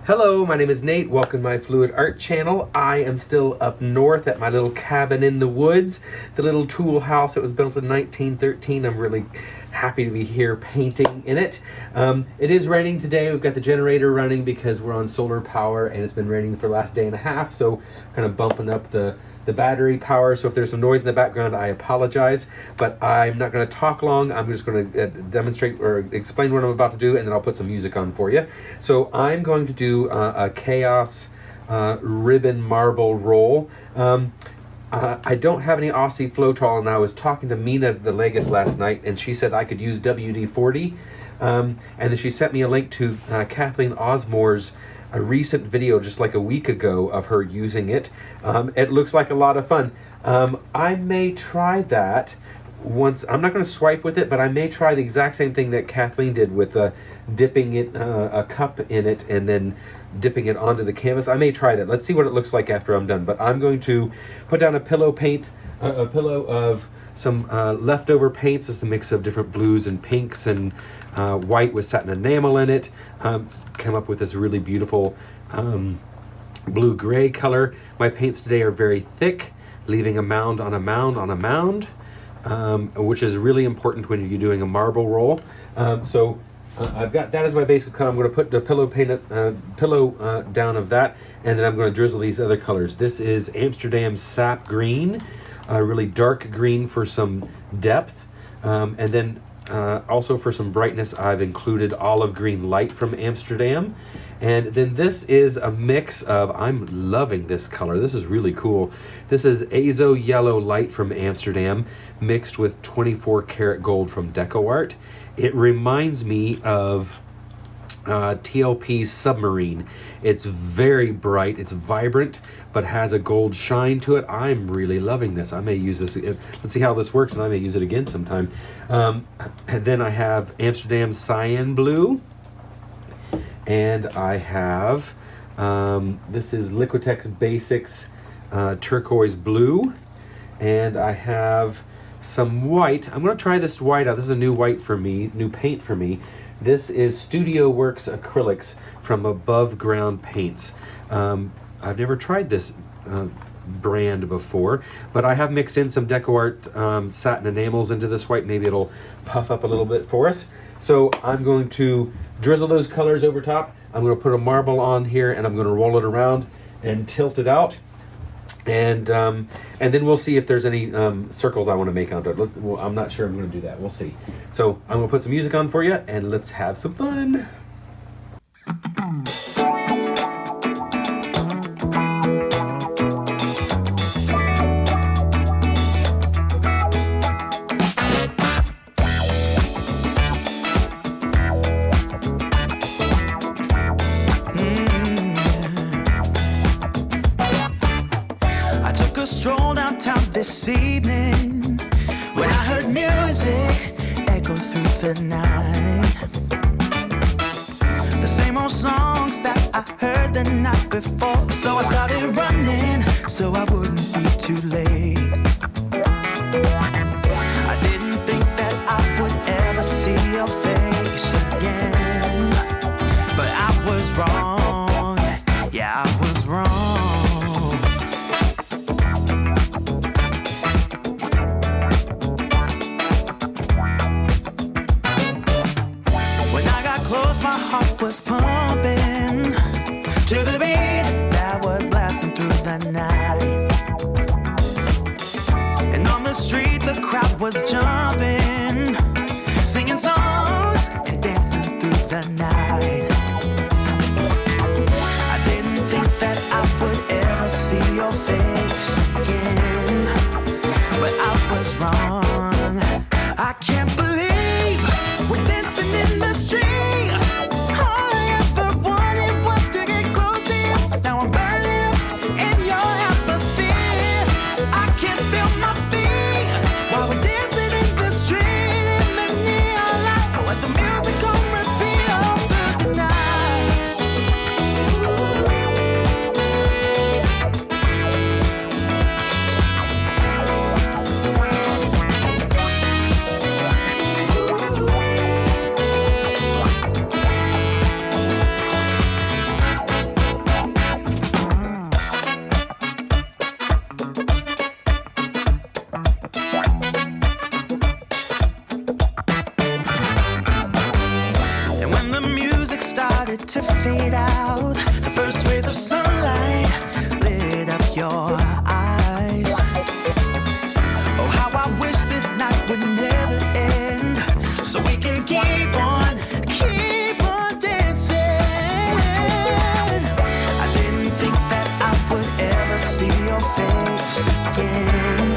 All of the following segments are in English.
Hello, my name is Nate. Welcome to my Fluid Art channel. I am still up north at my little cabin in the woods, the little tool house that was built in 1913. I'm really happy to be here painting in it. It is raining today. We've got the generator running because we're on solar power and it's been raining for the last day and a half, so kind of bumping up the battery power. So if there's some noise in the background, I apologize, but I'm not going to talk long. I'm just going to demonstrate or explain what I'm about to do, and then I'll put some music on for you. So I'm going to do a chaos ribbon marble roll. I don't have any Aussie Floetrol, and I was talking to Mina Villegas last night, and she said I could use WD-40, and then she sent me a link to Kathleen Osmore's a recent video just like a week ago of her using it. It looks like a lot of fun. I may try that once. I'm not going to swipe with it, but I may try the exact same thing that Kathleen did with dipping it a cup in it and then dipping it onto the canvas. I may try that. Let's see what it looks like after I'm done. But I'm going to put down a pillow of some leftover paints. It's a mix of different blues and pinks and white with satin enamel in it. Come up with this really beautiful blue-gray color. My paints today are very thick, leaving a mound on a mound on a mound, which is really important when you're doing a marble roll. I've got that as my basic color. I'm going to put the pillow down of that, and then I'm going to drizzle these other colors. This is Amsterdam Sap Green, really dark green for some depth, and then also for some brightness I've included olive green light from Amsterdam. And then this is a mix of, I'm loving this color, this is really cool. This is Azo Yellow Light from Amsterdam mixed with 24 karat gold from DecoArt. It reminds me of TLP's Submarine. It's very bright, it's vibrant, but has a gold shine to it. I'm really loving this. I may use this. Let's see how this works, and I may use it again sometime. And then I have Amsterdam Cyan Blue, and I have this is Liquitex Basics Turquoise Blue, and I have some white. I'm going to try this white out. This is a new white for me, new paint for me. This is Studio Works Acrylics from Above Ground Paints. I've never tried this brand before, but I have mixed in some DecoArt satin enamels into this white. Maybe it'll puff up a little bit for us. So I'm going to drizzle those colors over top. I'm going to put a marble on here, and I'm going to roll it around and tilt it out. And then we'll see if there's any circles I want to make on it. Well, I'm not sure I'm going to do that. We'll see. So I'm going to put some music on for you, and let's have some fun. Stroll downtown this evening when I heard music echo through the night. The same old songs that I heard the night before. So I started running so I wouldn't be too late. I didn't think that I would ever see your face again, but I was wrong. Yeah, I was wrong. My heart was pumping to the beat that was blasting through the night. And on the street the crowd was jumping, singing songs and dancing through the night. I didn't think that I would ever see your face again, but I was wrong. I can't believe we're dancing in the street. Feel my feet while we're dancing in the street. started to fade out. The first rays of sunlight lit up your eyes. Oh, how I wish this night would never end, so we can keep on dancing. I didn't think that I would ever see your face again,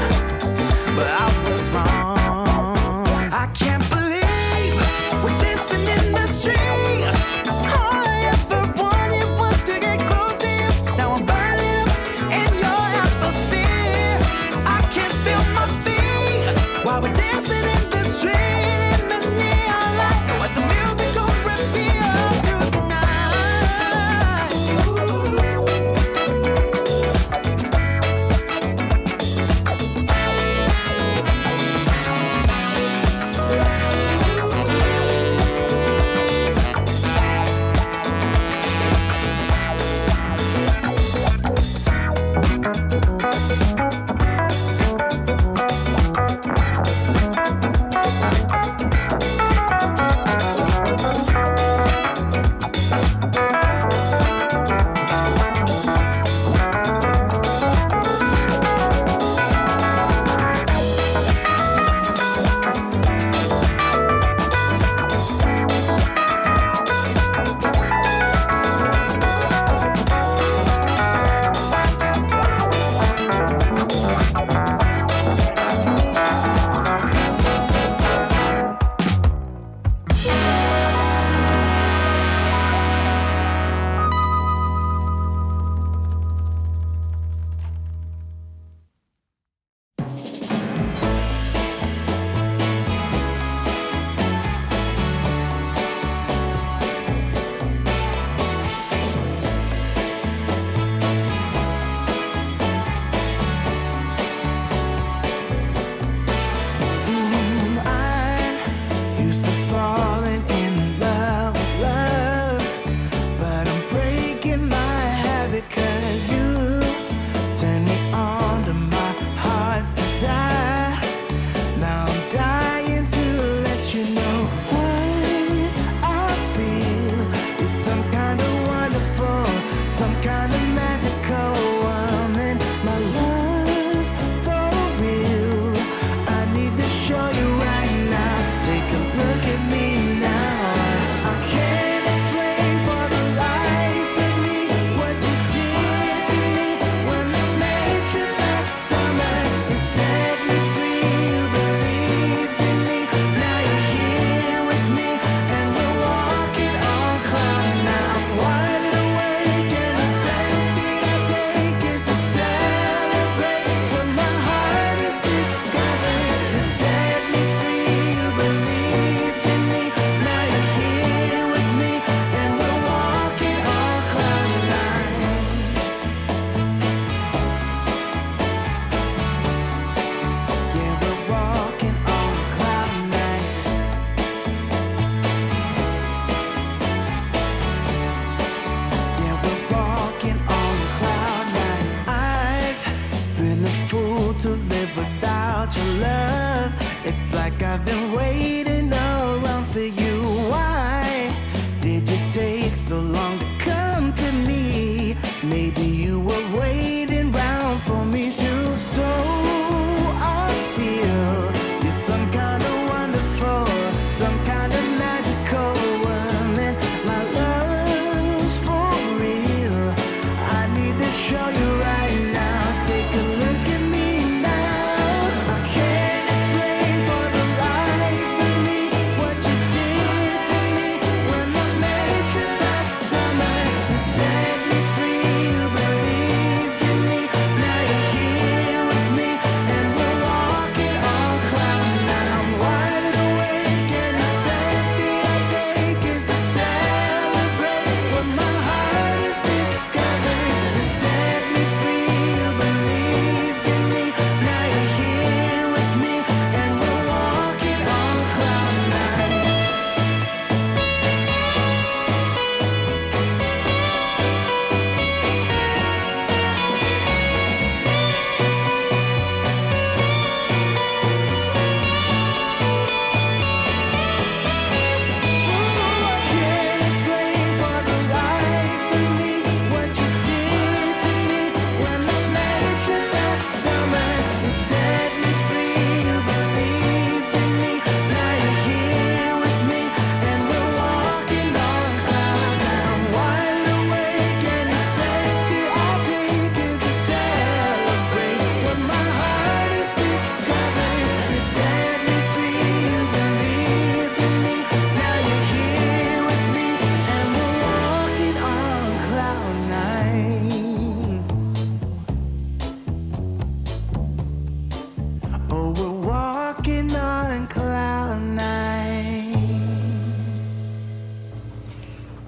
but I was wrong. I can't believe we're dancing in the street. All I ever wanted was to get close to you. Now I'm burning up in your atmosphere. I can't feel my feet while we're dancing in the street in the neon light.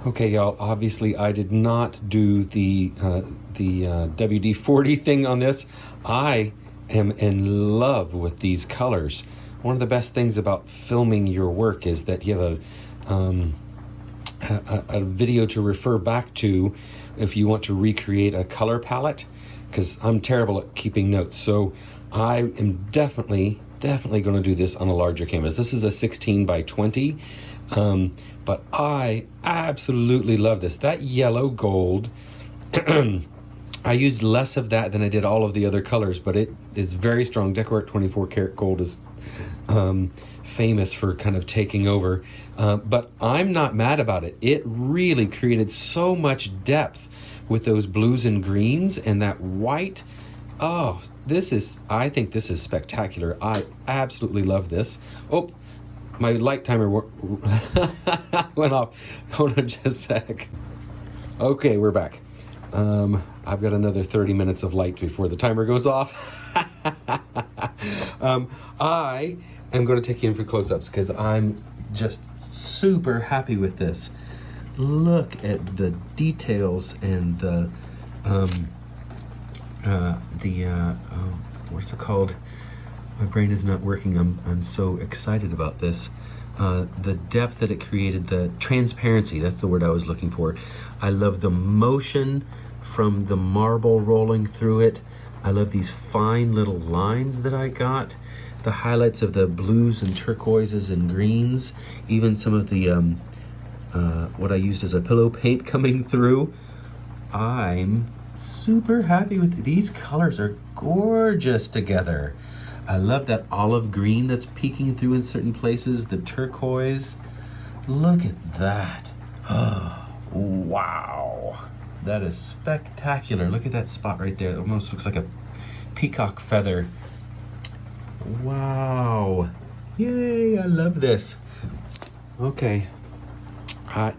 Okay, y'all, obviously I did not do the WD-40 thing on this. I am in love with these colors. One of the best things about filming your work is that you have a video to refer back to if you want to recreate a color palette, because I'm terrible at keeping notes. So I am definitely going to do this on a larger canvas. This is a 16 by 20. But I absolutely love this. That yellow gold, I used less of that than I did all of the other colors, but it is very strong. DecoArt 24 karat gold is famous for kind of taking over. But I'm not mad about it. It really created so much depth with those blues and greens and that white. Oh, I think this is spectacular. I absolutely love this. Oh, my light timer went off. Hold on just a sec. Okay, we're back. I've got another 30 minutes of light before the timer goes off. I am going to take you in for close-ups because I'm just super happy with this. Look at the details and the what's it called? My brain is not working. I'm so excited about this. The depth that it created, the transparency, that's the word I was looking for. I love the motion from the marble rolling through it. I love these fine little lines that I got. The highlights of the blues and turquoises and greens. Even some of the, what I used as a pillow paint coming through. I'm super happy with these colors. Are gorgeous together. I love that olive green that's peeking through in certain places, the turquoise. Look at that. Wow. That is spectacular. Look at that spot right there. It almost looks like a peacock feather. Wow. Yay, I love this. Okay. I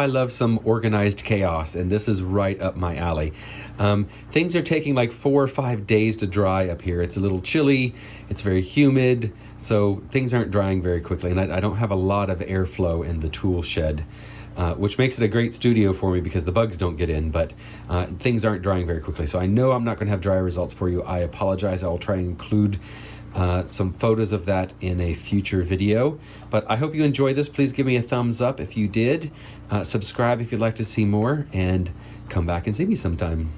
love some organized chaos, and this is right up my alley. Things are taking like 4 or 5 days to dry up here. It's a little chilly, it's very humid, so things aren't drying very quickly, and I don't have a lot of airflow in the tool shed, which makes it a great studio for me because the bugs don't get in, but things aren't drying very quickly. So I know I'm not going to have dry results for you. I apologize. I'll try and include some photos of that in a future video. But I hope you enjoyed this. Please give me a thumbs up if you did. Subscribe if you'd like to see more, and come back and see me sometime.